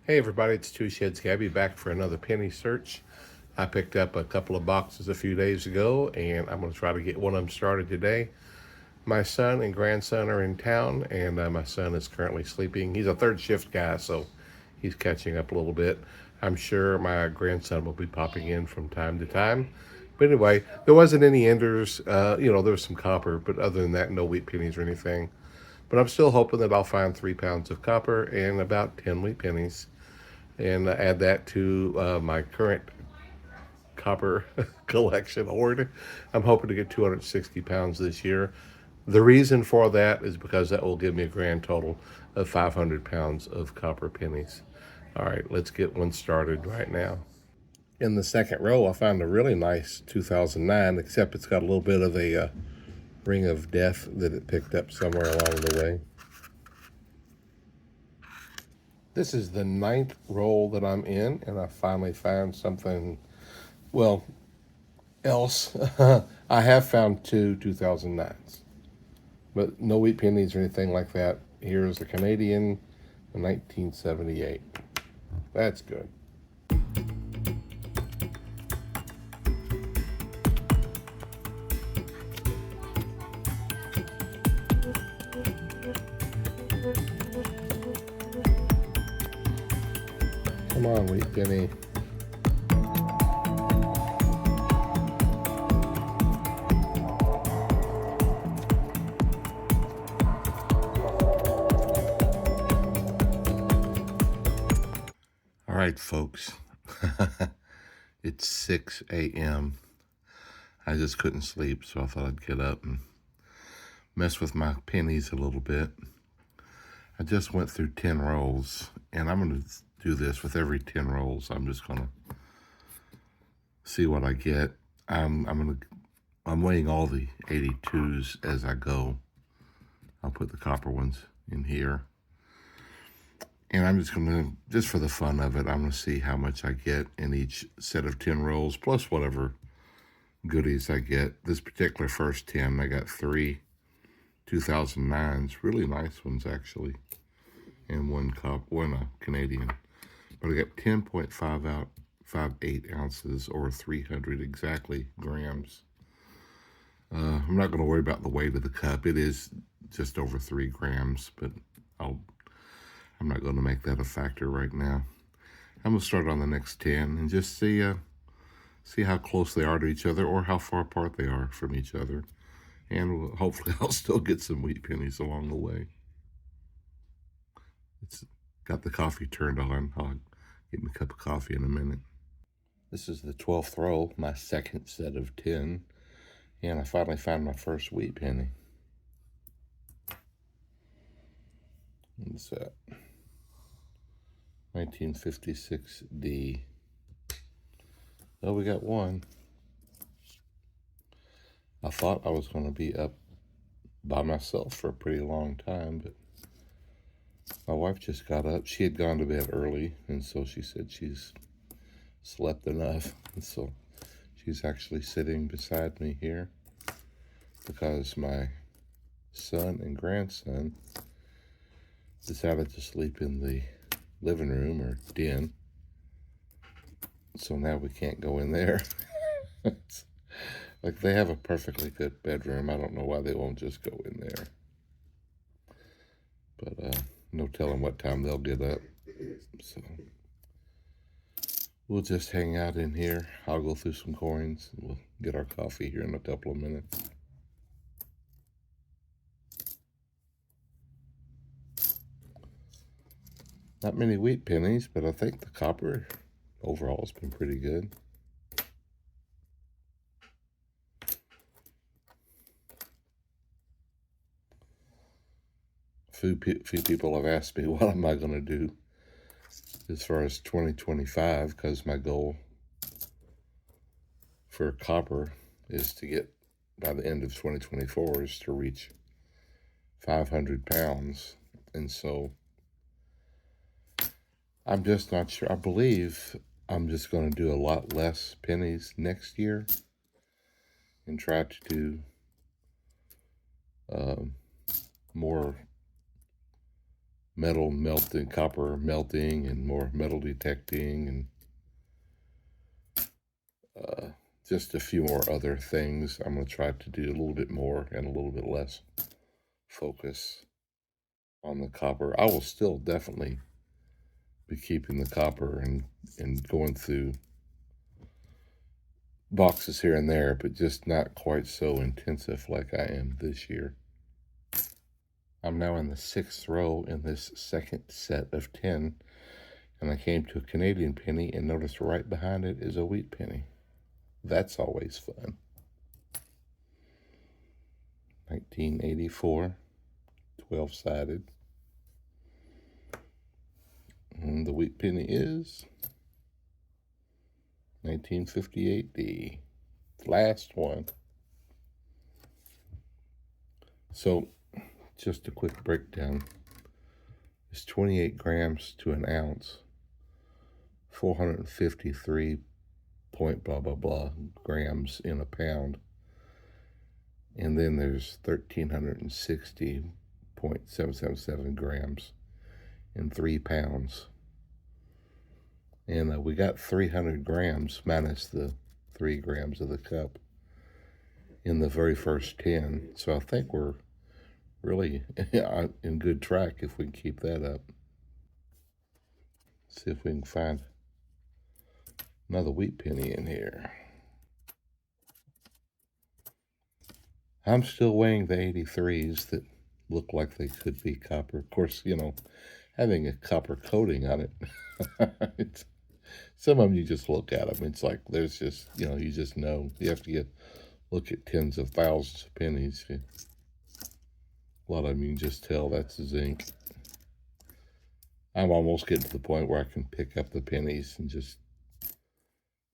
Hey everybody, it's Two Sheds Gabby back for another penny search. I picked up a couple of boxes a few days ago and I'm going to try to get one of them started today. My son and grandson are in town and my son is currently sleeping. He's a third shift guy, so he's catching up a little bit. I'm sure my grandson will be popping in from time to time. But anyway, there wasn't any enders. There was some copper, but other than that, no wheat pennies or anything. But I'm still hoping that I'll find 3 pounds of copper and about 10 wheat pennies and add that to my current copper collection hoard. I'm hoping to get 260 pounds this year. The reason for that is because that will give me a grand total of 500 pounds of copper pennies. All right, let's get one started right now. In the second row, I found a really nice 2009, except it's got a little bit of a ring of death that it picked up somewhere along the way. This is the ninth roll that I'm in, and I finally found something, well, else. I have found two 2009s, but no wheat pennies or anything like that. Here's a Canadian, 1978. That's good. Come on, wheat penny. All right, folks. It's 6 a.m. I just couldn't sleep, so I thought I'd get up and mess with my pennies a little bit. I just went through 10 rolls, and I'm going to do this with every 10 rolls. I'm just going to see what I get. I'm weighing all the 82s as I go. I'll put the copper ones in here. And I'm just for the fun of it, I'm going to see how much I get in each set of 10 rolls, plus whatever goodies I get. This particular first 10, I got 3 2009s, really nice ones actually, and one Canadian. But I got 10.5 out, 58 ounces, or 300 exactly grams. I'm not going to worry about the weight of the cup. It is just over 3 grams, but I'm not going to make that a factor right now. I'm going to start on the next 10 and just see how close they are to each other or how far apart they are from each other. And hopefully I'll still get some wheat pennies along the way. It's got the coffee turned on. I'll get me a cup of coffee in a minute. This is the 12th roll, my second set of 10. And I finally found my first wheat penny. What's that? 1956D. Oh, we got one. I thought I was going to be up by myself for a pretty long time, but my wife just got up. She had gone to bed early, and so she said she's slept enough. And so she's actually sitting beside me here because my son and grandson decided to sleep in the living room or den. So now we can't go in there. Like, they have a perfectly good bedroom. I don't know why they won't just go in there. But no telling what time they'll get up. So we'll just hang out in here. I'll go through some coins and we'll get our coffee here in a couple of minutes. Not many wheat pennies, but I think the copper overall has been pretty good. Few people have asked me, what am I going to do as far as 2025, because my goal for copper is to get, by the end of 2024, is to reach 500 pounds. And so I'm just not sure. I believe I'm just going to do a lot less pennies next year and try to do more metal melting, copper melting, and more metal detecting, and just a few more other things. I'm going to try to do a little bit more and a little bit less focus on the copper. I will still definitely be keeping the copper and going through boxes here and there, but just not quite so intensive like I am this year. I'm now in the 6th row in this second set of 10, and I came to a Canadian penny and noticed right behind it is a wheat penny. That's always fun. 1984, 12-sided. And the wheat penny is 1958D. Last one. So, just a quick breakdown. It's 28 grams to an ounce, 453 point blah blah blah grams in a pound, and then there's 1,360.777 grams in 3 pounds. And we got 300 grams minus the 3 grams of the cup in the very first 10. So I think we're really in good track if we can keep that up. See if we can find another wheat penny in here. I'm still weighing the 83s that look like they could be copper. Of course, having a copper coating on it, some of them you just look at them. It's like there's just, you just know. You have to look at tens of thousands of pennies. A lot of them you can just tell that's zinc. I'm almost getting to the point where I can pick up the pennies and just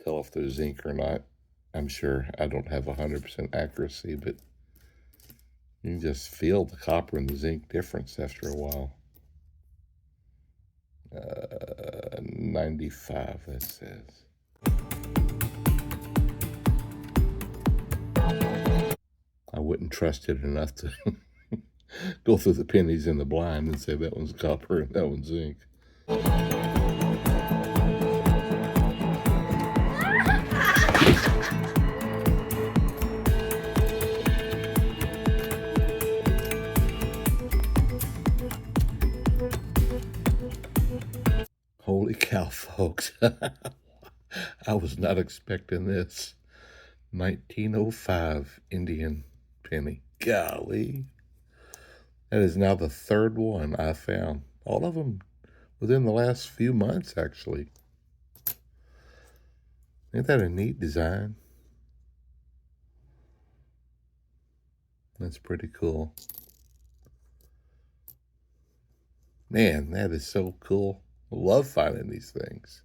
tell if they're zinc or not. I'm sure I don't have 100% accuracy, but you can just feel the copper and the zinc difference after a while. 95, that says. I wouldn't trust it enough to go through the pennies in the blind and say that one's copper and that one's zinc. Holy cow, folks. I was not expecting this. 1905 Indian penny. Golly. That is now the 3rd one I found. All of them within the last few months, actually. Ain't that a neat design? That's pretty cool. Man, that is so cool. I love finding these things.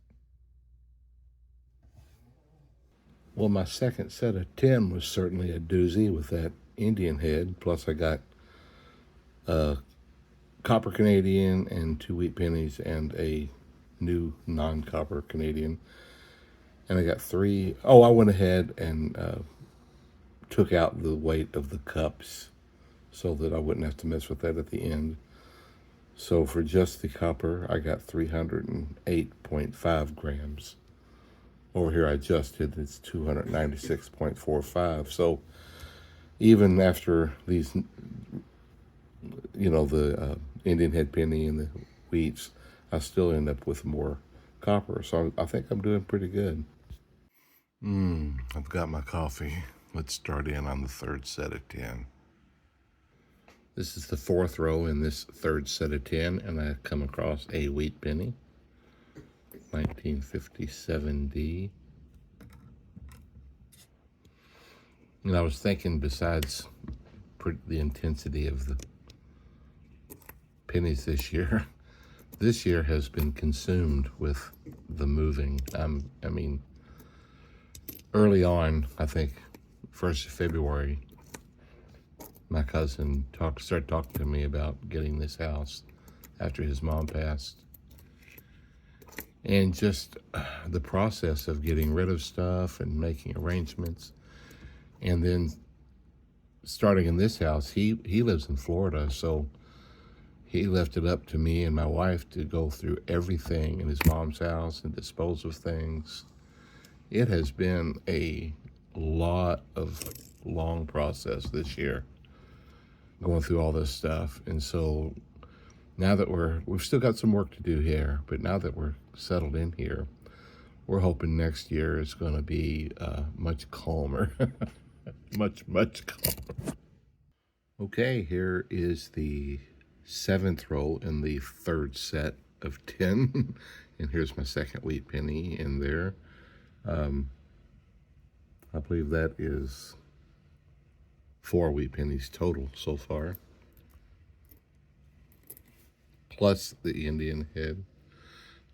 Well, my second set of 10 was certainly a doozy with that Indian head. Plus I got a copper Canadian and 2 wheat pennies and a new non-copper Canadian. And I got 3. Oh, I went ahead and took out the weight of the cups so that I wouldn't have to mess with that at the end. So for just the copper, I got 308.5 grams. Over here I adjusted, it's 296.45. So even after these, the Indian head penny and the wheats, I still end up with more copper. So I think I'm doing pretty good. I've got my coffee. Let's start in on the 3rd set of 10. This is the 4th row in this 3rd set of 10, and I come across a wheat penny, 1957D. And I was thinking, besides the intensity of the pennies this year has been consumed with the moving. Early on, I think 1st of February, my cousin started talking to me about getting this house after his mom passed. And just the process of getting rid of stuff and making arrangements. And then starting in this house, he lives in Florida, so He left it up to me and my wife to go through everything in his mom's house and dispose of things. It has been a lot of long process this year going through all this stuff. And so now that we've still got some work to do here, but now that we're settled in here, we're hoping next year is going to be much calmer. much calmer. Okay, here is the 7th roll in the 3rd set of 10. And here's my second wheat penny in there. I believe that is 4 wheat pennies total so far, plus the Indian head.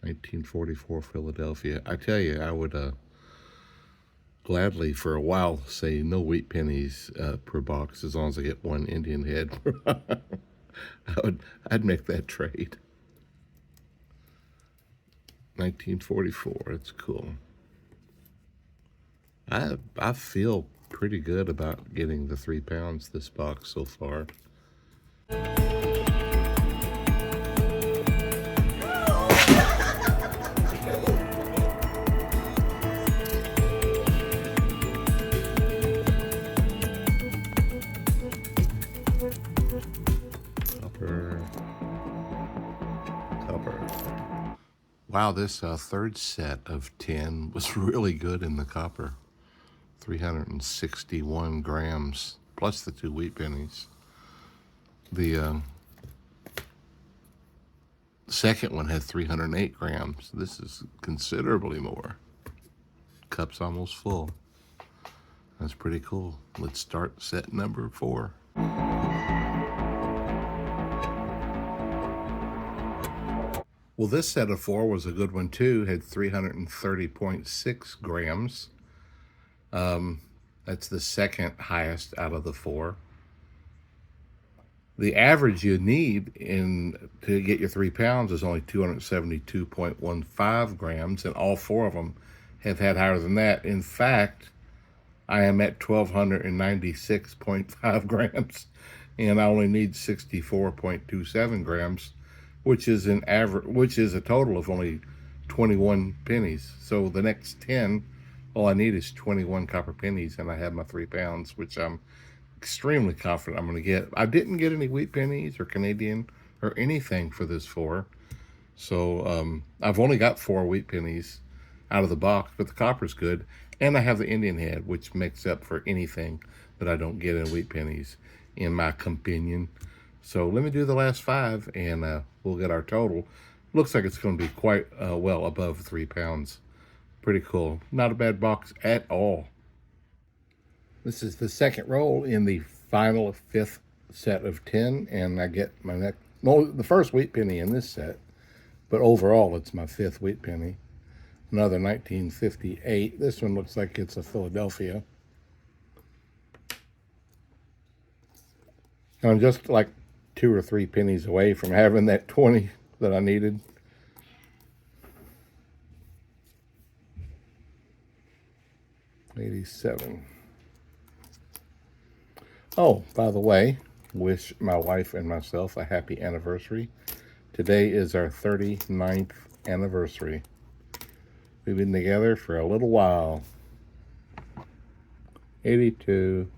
1944 Philadelphia. I tell you, I would gladly for a while say no wheat pennies per box as long as I get 1 Indian head. I'd make that trade. 1944. It's cool. I feel pretty good about getting the 3 pounds this box so far. Copper. Wow, this 3rd set of 10 was really good in the copper. 361 grams, plus the 2 wheat pennies. The second one had 308 grams. This is considerably more. Cup's almost full. That's pretty cool. Let's start set number 4. Well, this set of 4 was a good one too. Had 330.6 grams. That's the second highest out of the 4. The average you need to get your 3 pounds is only 272.15 grams, and all 4 of them have had higher than that. In fact, I am at 1,296.5 grams, and I only need 64.27 grams, which is a total of only 21 pennies. So the next 10, all I need is 21 copper pennies, and I have my 3 pounds, which I'm extremely confident I'm going to get. I didn't get any wheat pennies or Canadian or anything for this 4. So I've only got 4 wheat pennies out of the box, but the copper's good. And I have the Indian head, which makes up for anything that I don't get in wheat pennies, in my opinion. So let me do the last 5, and we'll get our total. Looks like it's going to be quite well above 3 pounds. Pretty cool. Not a bad box at all. This is the second roll in the final 5th set of 10, and I get my the first wheat penny in this set, but overall it's my 5th wheat penny. Another 1958. This one looks like it's a Philadelphia. And I'm just like 2 or 3 pennies away from having that 20 that I needed. '87. Oh, by the way, wish my wife and myself a happy anniversary. Today is our 39th anniversary. We've been together for a little while. 82.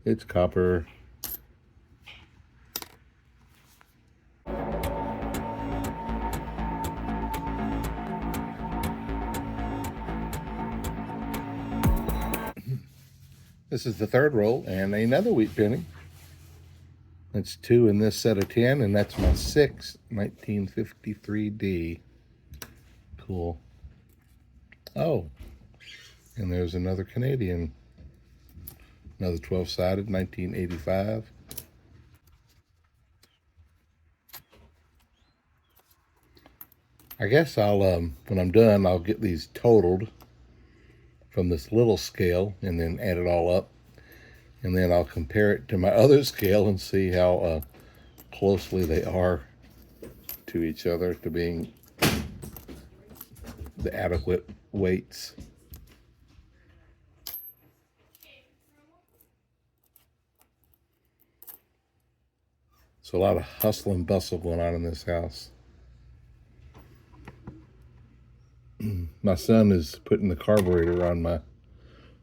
It's copper. This is the 3rd roll and another wheat penny. That's 2 in this set of 10, and that's my 6th 1953D. Cool. Oh, and there's another Canadian. Another 12-sided, 1985. I guess I'll, when I'm done, I'll get these totaled from this little scale and then add it all up. And then I'll compare it to my other scale and see how closely they are to each other to being the adequate weights. So a lot of hustle and bustle going on in this house. My son is putting the carburetor on my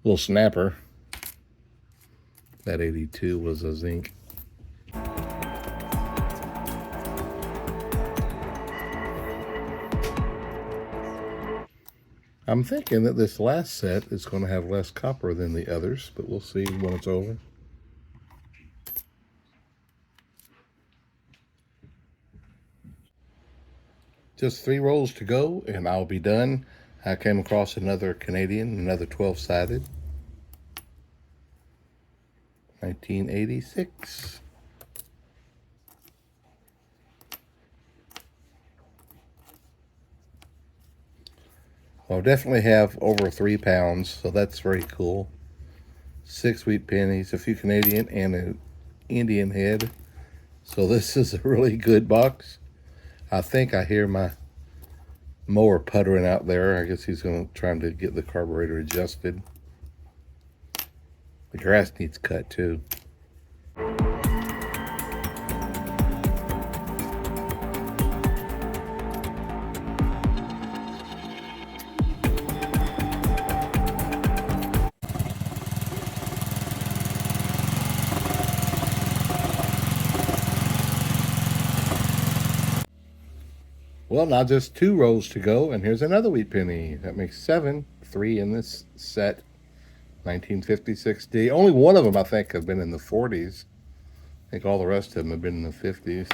little snapper. That 82 was a zinc. I'm thinking that this last set is going to have less copper than the others, but we'll see when it's over. Just 3 rolls to go and I'll be done. I came across another Canadian, another 12-sided. 1986. I'll definitely have over 3 pounds, so that's very cool. 6 wheat pennies, a few Canadian, and an Indian head. So this is a really good box. I think I hear my mower puttering out there. I guess he's going to try to get the carburetor adjusted. The grass needs cut too. Well, now just 2 rows to go, and here's another wheat penny. That makes 7, 3 in this set. 1956D. Only one of them, I think, have been in the 40s. I think all the rest of them have been in the 50s.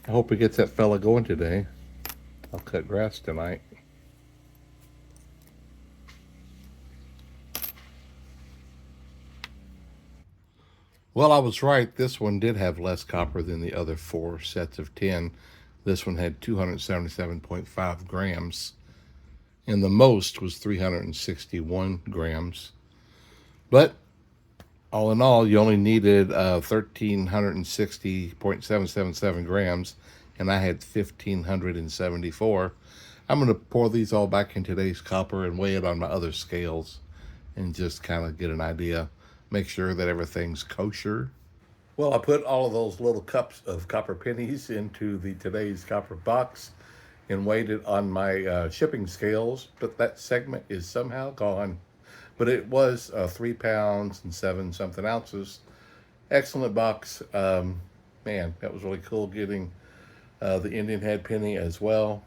I hope he gets that fella going today. I'll cut grass tonight. Well, I was right. This one did have less copper than the other 4 sets of 10. This one had 277.5 grams, and the most was 361 grams. But all in all, you only needed 1,360.777 grams, and I had 1,574. I'm going to pour these all back in today's copper and weigh it on my other scales and just kind of get an idea. Make sure that everything's kosher. Well, I put all of those little cups of copper pennies into the today's copper box and weighed it on my shipping scales, but that segment is somehow gone. But it was 3 pounds and 7 something ounces. Excellent box. Man, that was really cool getting the Indian head penny as well.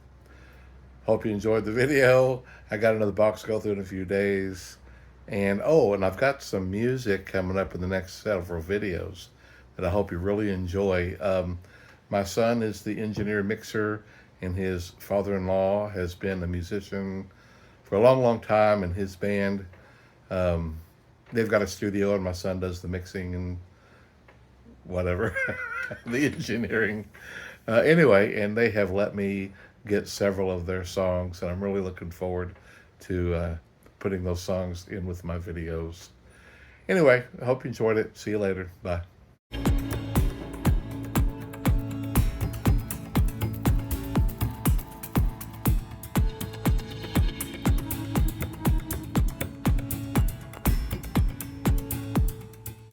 Hope you enjoyed the video. I got another box to go through in a few days. And and I've got some music coming up in the next several videos that I hope you really enjoy. My son is the engineer mixer, and his father-in-law has been a musician for a long, long time in his band. They've got a studio, and my son does the mixing and whatever, the engineering. Anyway, and they have let me get several of their songs, and I'm really looking forward to putting those songs in with my videos. Anyway, I hope you enjoyed it. See you later. Bye.